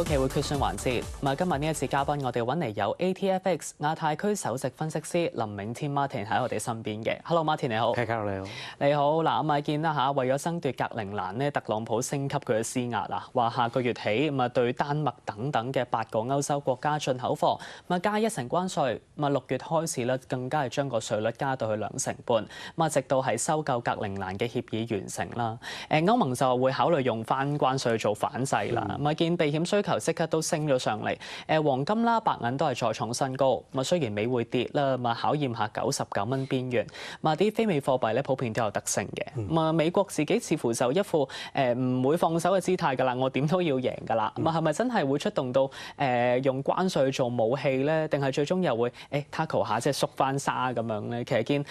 到期會決算環節，今日呢一次嘉賓，我哋揾嚟有 ATFX 亞太區首席分析師林銘天 Martin 喺我哋身邊嘅。Hello Martin 你好。Hello 你好。你好嗱，見啦嚇，為咗爭奪格陵蘭呢，特朗普升級佢嘅施壓啦，話下個月起對丹麥等等嘅8個歐洲國家進口貨加1成關稅，6月開始咧更加係將個稅率加到去2.5%，直到係收購格陵蘭嘅協議完成啦。歐盟就會考慮用翻關稅做反制啦。見避險需求即刻都升咗上嚟，黃金啦、白銀都係再創新高。雖然美匯跌啦，考驗下99蚊邊緣。啲非美貨幣咧普遍都有得升嘅。美國自己似乎就一副唔會放手嘅姿態㗎啦，我點都要贏㗎啦。係咪真係會出動到用關稅做武器咧？定係最終又會tackle 下即係縮翻沙咁樣咧？其實見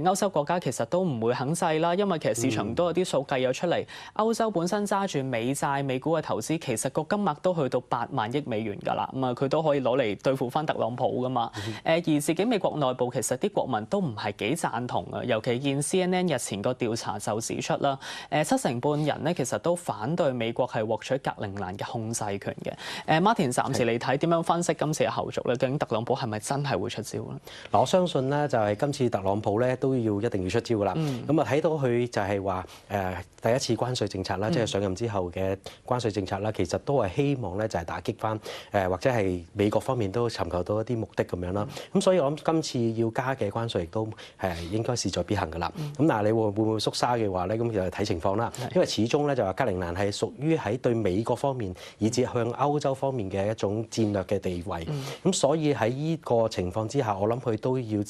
歐洲國家其實都唔會肯制啦，因為其實市場都有啲數計咗出嚟。歐洲本身揸住美債、美股嘅投資，其實個金額都去到8萬億美元㗎啦，佢都可以攞嚟對付翻特朗普㗎嘛。而自己美國內部其實啲國民都唔係幾贊同啊，尤其見 CNN 日前個調查就指出啦，70%人咧其實都反對美國係獲取格陵蘭嘅控制權嘅。Martin 暫時嚟睇點樣分析今次嘅後續咧？究竟特朗普係咪真係會出招咧？嗱，我相信咧就係今次特朗普咧都一定要出招㗎啦。咁睇到佢就係話第一次關稅政策啦，即係上任之後嘅關稅政策啦，其實都係希望咧就係打擊翻或者係美國方面都尋求到一啲目的咁樣啦。咁所以我諗今次要加嘅關稅亦都應該勢在必行㗎啦。咁但係你會唔會縮沙嘅話咧？咁就睇情況啦。因為始終咧就話格陵蘭係屬於喺對美國方面以至向歐洲方面嘅一種戰略嘅地位。咁所以喺呢個情況之下，我諗佢都要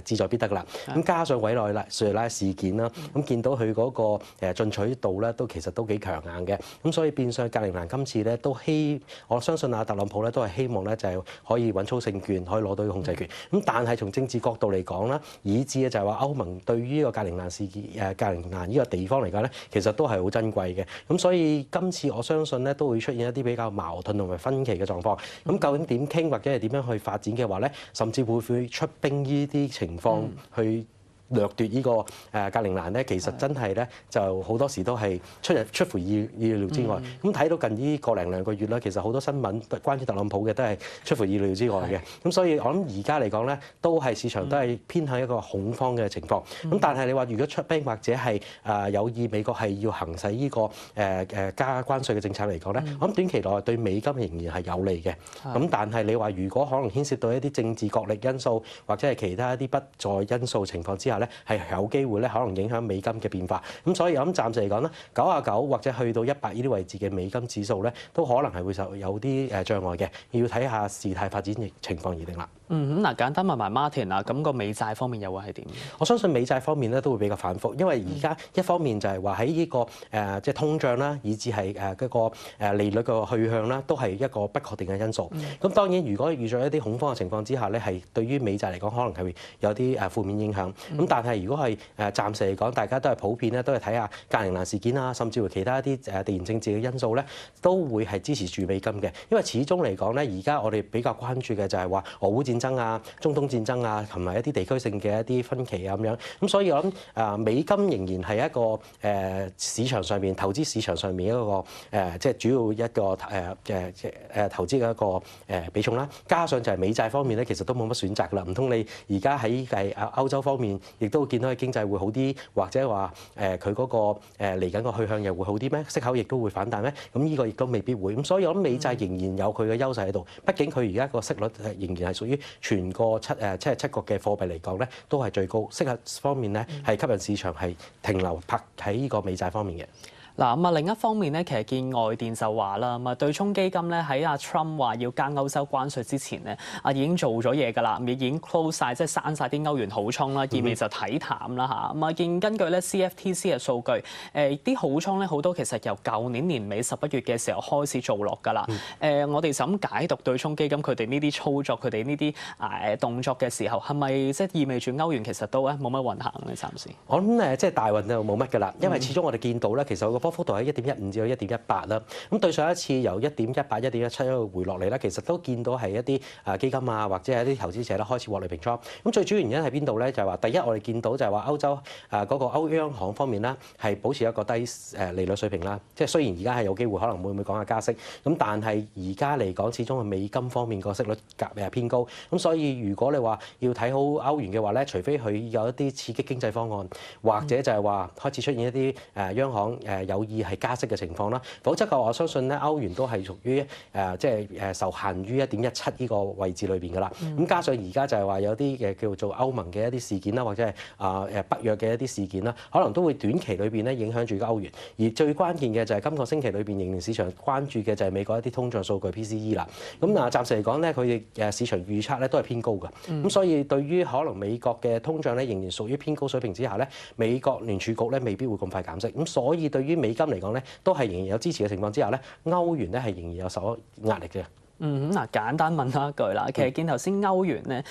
志在必得啦。咁加上委內瑞拉事件啦，咁見到佢嗰個進取度咧都其實都幾強硬嘅。咁所以變相格陵蘭今次咧我相信特朗普咧都係希望咧就係可以穩操勝券，可以攞到個控制權。咁但係從政治角度嚟講啦，以至就係話歐盟對於呢個格陵蘭事件格陵蘭呢個地方嚟講咧，其實都係好珍貴嘅。咁所以今次我相信咧都會出現一啲比較矛盾同埋分歧嘅狀況。咁究竟點傾或者係點樣去發展嘅話咧，甚至會唔會出兵呢啲情況去掠奪呢個格陵蘭咧，其實真係咧就好多時都係出乎意料之外。咁睇到近呢個零兩個月啦，其實好多新聞關於特朗普嘅都係出乎意料之外嘅。咁所以我諗而家嚟講咧，都係市場都係偏向一個恐慌嘅情況。咁但係你話如果出兵或者係有意美國係要行使呢個加關稅嘅政策嚟講咧，我諗短期內對美金仍然係有利嘅。咁但係你話如果可能牽涉到一啲政治角力因素或者係其他一啲不在因素情況之下咧，係有機會咧可能影響美金嘅變化。咁所以我諗暫時嚟講咧，99或者去到100呢啲位置嘅美金指數咧，都可能係會有啲障礙嘅，要睇下事態發展情況而定啦。嗱，簡單問埋 Martin 啊，咁個美債方面又會係點？我相信美債方面咧都會比較反覆，因為而家一方面就係話喺呢個即係通脹啦，以至係嗰個利率嘅去向啦，都係一個不確定嘅因素。咁當然，如果遇咗一啲恐慌嘅情況之下咧，係對於美債嚟講可能係會有啲負面影響。咁但係如果係暫時嚟講，大家都係普遍咧，都係睇下格陵蘭事件啊，甚至乎其他一啲地緣政治嘅因素咧，都會係支持住美金嘅。因為始終嚟講咧，而家我哋比較關注嘅就係話俄烏戰爭啊、中東戰爭啊，同埋一啲地區性嘅一啲分歧啊咁樣。咁所以我諗美金仍然係一個市場上面投資市場上面一個即係主要一個投資嘅一個比重啦。加上就係美債方面咧，其實都冇乜選擇啦。唔通你而家喺歐洲方面亦都見到佢經濟會好啲，或者話佢嗰個嚟緊個去向又會好啲咩？息口亦都會反彈咩？咁呢個亦都未必會。咁所以我諗美債仍然有佢嘅優勢喺度。畢竟佢而家個息率仍然係屬於全個七國嘅貨幣嚟講咧，都係最高。息率方面咧係吸引市場係停留拍喺呢個美債方面嘅。嗱另一方面咧，其實見外電就話啦，對沖基金咧喺阿 Trump 話要加歐洲關稅之前咧，已經做咗嘢㗎啦，已經 close 晒，即係刪晒啲歐元好倉啦，意味就睇淡啦嚇。見根據咧 CFTC 嘅數據，啲好倉咧好多其實由舊年年尾11月嘅時候開始做落㗎啦。我哋就咁解讀對沖基金佢哋呢啲操作，佢哋呢啲動作嘅時候，係咪即係意味住歐元其實都冇乜運行咧？暫時我諗即係大運就冇乜㗎啦，因為始終我哋見到咧，其實個波幅度喺1.15至到1.18啦。咁對上一次由1.18、1.17一路回落嚟咧，其實都見到係一啲基金啊，或者係一啲投資者咧開始獲利平倉。咁最主要原因係邊度咧？就係話第一，我哋見到就係話歐洲嗰個歐央行方面啦，係保持一個低利率水平啦。即係雖然而家係有機會可能會唔會講下加息，咁但係而家嚟講，始終係美金方面個息率偏高。咁所以如果你話要睇好歐元嘅話咧，除非佢有一啲刺激經濟方案，或者就係話開始出現一啲央行有意係加息嘅情況啦，否則嘅話我相信咧歐元都係屬於即係受限於1.17呢個位置裏邊㗎啦。咁加上而家就係話有啲嘅叫做歐盟嘅一啲事件啦，或者係北約嘅一啲事件啦，可能都會短期裏邊咧影響住歐元。而最關鍵嘅就係今個星期裏邊仍然市場關注嘅就係美國一啲通脹數據 PCE 啦。咁暫時嚟講咧，佢哋市場預測咧都係偏高㗎。咁所以對於可能美國嘅通脹咧仍然屬於偏高水平之下咧，美國聯儲局咧未必會咁快減息。咁所以對於美金嚟講咧，都係仍然有支持嘅情況之下咧，歐元咧係仍然有受壓力嘅。嗱，簡單問多一句啦。其實見頭先歐元咧，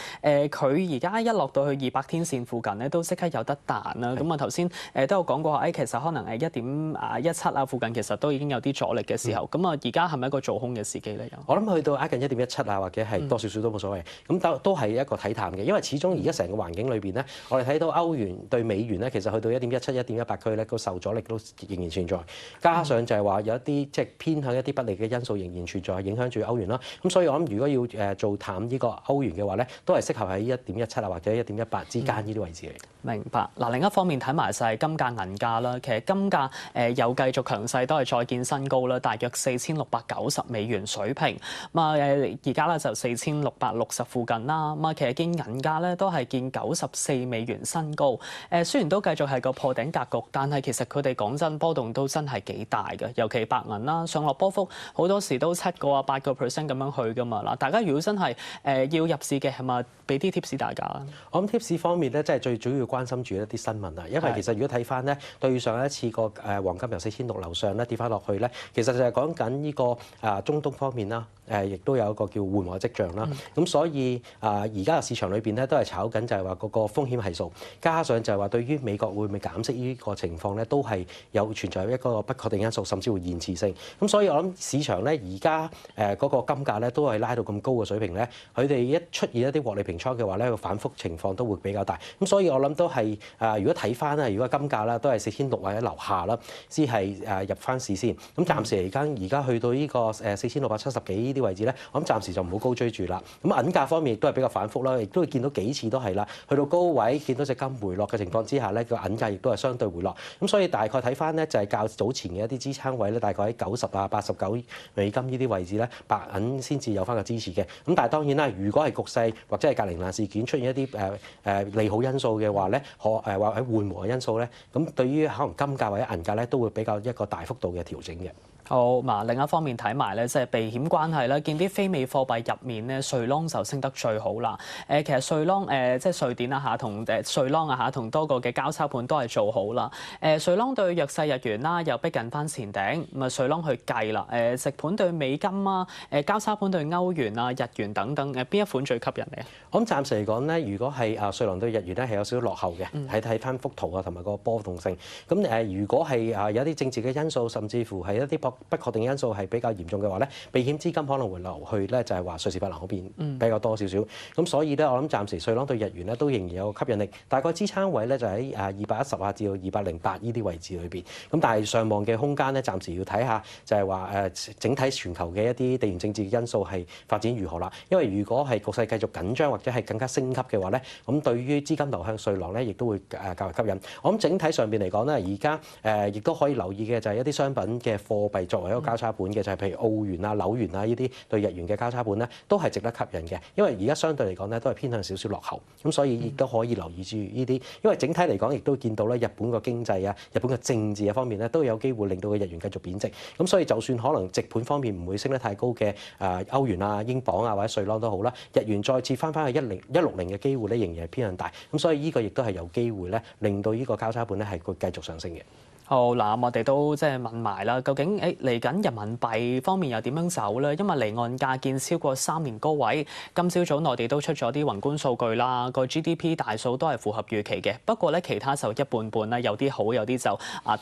佢而家一落到去200天線附近咧，都即刻有得彈啦。咁啊頭先都有講過話，其實可能係1.17啊附近，其實都已經有啲阻力嘅時候。咁啊，而家係咪一個做空嘅時機咧？我諗去到挨近1.17啊，或者係多少少都冇所謂。咁都係一個睇淡嘅，因為始終而家成個環境裏邊咧，我哋睇到歐元對美元咧，其實去到1.17、1.18區咧，個受阻力都仍然存在。加上就係話有一啲即係偏向一啲不利嘅因素仍然存在，影響住歐元啦。咁所以我諗，如果要做淡呢個歐元嘅話咧，都係適合喺1.17啊或者1.18之間呢啲位置嚟。明白。嗱，另一方面睇埋就係金價銀價啦。其實金價又繼續強勢，都係再見新高啦，大約4690美元水平。咁啊而家咧就4660附近啦。咁啊其實見銀價咧都係見94美元新高。雖然都繼續係個破頂格局，但係其實佢哋講真波動都真係幾大嘅。尤其白銀啦，上落波幅好多時都7個啊8個%咁樣去㗎嘛。嗱，大家如果真係要入市嘅，係咪俾啲 tips 大家啦？我諗 tips 方面咧，即係最主要關心住一啲新聞啊。因為其實如果睇翻咧，對上一次個黃金由4600樓上咧跌翻落去咧，其實就係講緊呢個中東方面啦。亦都有一個叫緩和跡象啦。咁所以而家嘅市場裏邊咧都係炒緊就係話嗰個風險係數，加上就係話對於美國會唔會減息呢個情況咧，都係有存在一個不確定因素，甚至會延遲性。咁所以我諗市場咧而家嗰個金價咧都係拉到咁高嘅水平咧，佢哋一出現一啲獲利平倉嘅話咧，個反覆情況都會比較大。咁所以我諗都係如果睇翻咧，如果金價啦都係4600或者樓下啦，先係入翻市先。咁暫時而家去到呢個4670幾呢啲位置咧，我諗暫時就唔好高追住啦。咁銀價方面亦都係比較反覆啦，亦都會見到幾次都係啦，去到高位見到隻金回落嘅情況之下咧，個銀價亦都係相對回落。咁所以大概睇翻咧就係較早前嘅一啲支撐位咧，大概喺90啊89美金呢啲位置咧，白銀先至有翻個支持嘅。咁但係當然啦，如果係局勢或者係格陵蘭事件出現一啲利好因素嘅話咧，或喺緩和嘅因素咧，咁對於可能金價或者銀價咧都會比較一個大幅度嘅調整嘅。好，嗱另一方面睇埋咧，即係避險關係啦，見啲非美貨幣入面咧，瑞郎就升得最好啦。其實瑞郎即係瑞典啊嚇，同瑞郎啊嚇，同多個嘅交叉盤都係做好啦。瑞郎對弱勢日元啦，又逼近翻前頂，咁啊瑞郎去計啦。直盤對美金啊，交叉盤對歐元啊、日元等等，邊一款最吸引你啊？我諗暫時嚟講咧，如果係瑞郎對日元咧係有少少落後嘅，睇翻幅圖啊同埋個波動性。咁如果係有啲政治嘅因素，甚至乎係一啲不確定因素係比較嚴重嘅話咧，避險資金可能會流去咧，就係話瑞士法郎嗰邊比較多少少。咁所以咧，我諗暫時瑞郎對日元咧都仍然有個吸引力，大概支撐位咧就喺210啊至到208呢啲位置裏邊。咁但係上望嘅空間咧，暫時要睇下就係話整體全球嘅一啲地緣政治因素係發展如何啦。因為如果係局勢繼續緊張或者係更加升級嘅話咧，咁對於資金流向瑞郎咧，亦都會較為吸引。我諗整體上邊嚟講咧，而家亦都可以留意嘅就係一啲商品嘅貨幣作為一個交叉盤嘅，就係譬如澳元啊、紐元啊呢啲對日元嘅交叉盤咧，都係值得吸引嘅。因為而家相對嚟講咧，都係偏向少少落後，咁所以亦都可以留意住呢啲。因為整體嚟講，亦都見到咧，日本個經濟啊、日本嘅政治嘅方面咧，都有機會令到個日元繼續貶值。咁所以就算可能直盤方面唔會升得太高嘅歐元啊、英鎊啊或者瑞郎都好啦，日元再次翻去160嘅機會咧，仍然係偏向大。咁所以呢個亦都係有機會咧，令到呢個交叉盤咧係會繼續上升嘅。好嗱，我哋都即係問埋啦，究竟嚟緊人民幣方面又點樣走咧？因為離岸價見超過3年高位，今朝早內地都出咗啲宏觀數據啦，個 GDP 大數都係符合預期嘅。不過咧，其他就一半半啦，有啲好，有啲就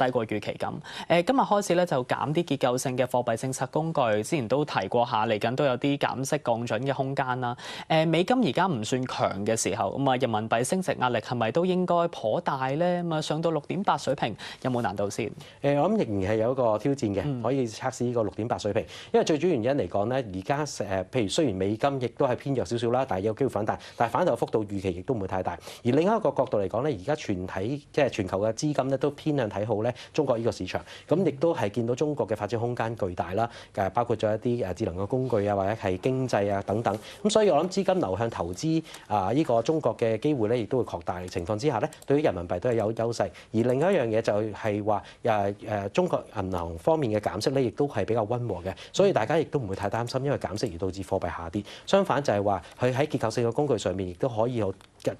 低過預期咁。今日開始咧就減啲結構性嘅貨幣政策工具，之前都提過下，嚟緊都有啲減息降準嘅空間啦。美金而家唔算強嘅時候，咁啊人民幣升值壓力係咪都應該頗大咧？咁啊上到6.8水平有冇難度先？我諗仍然係有一個挑戰嘅，可以測試呢個6.8水平。因為最主要原因嚟講咧，而家譬如雖然美金亦都係偏弱少少啦，但係有機會反彈，但係反彈幅度預期亦都唔會太大。而另一個角度嚟講咧，而家全球嘅資金咧都偏向睇好咧中國呢個市場，咁亦都係見到中國嘅發展空間巨大啦。包括咗一啲智能嘅工具啊，或者係經濟啊等等。咁所以我諗資金流向投資呢個中國嘅機會咧，亦都會擴大嘅情況之下咧，對於人民幣都係有優勢。而另一樣嘢就係話中國銀行方面嘅減息咧，亦都係比較溫和嘅，所以大家亦都唔會太擔心，因為減息而導致貨幣下跌。相反就係話佢喺結構性嘅工具上面，亦都可以有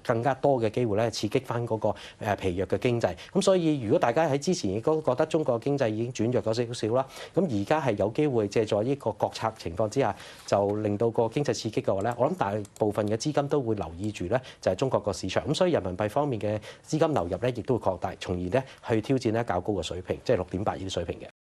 更加多嘅機會咧，刺激翻嗰個疲弱嘅經濟。咁所以如果大家喺之前亦都覺得中國經濟已經轉弱咗少少啦，咁而家係有機會借助呢個國策情況之下，就令到個經濟刺激嘅話咧，我諗大部分嘅資金都會留意住咧，就係中國個市場。咁所以人民幣方面嘅資金流入咧，亦都會擴大，從而咧去挑戰咧較高嘅水平，即係6.8呢啲水平嘅。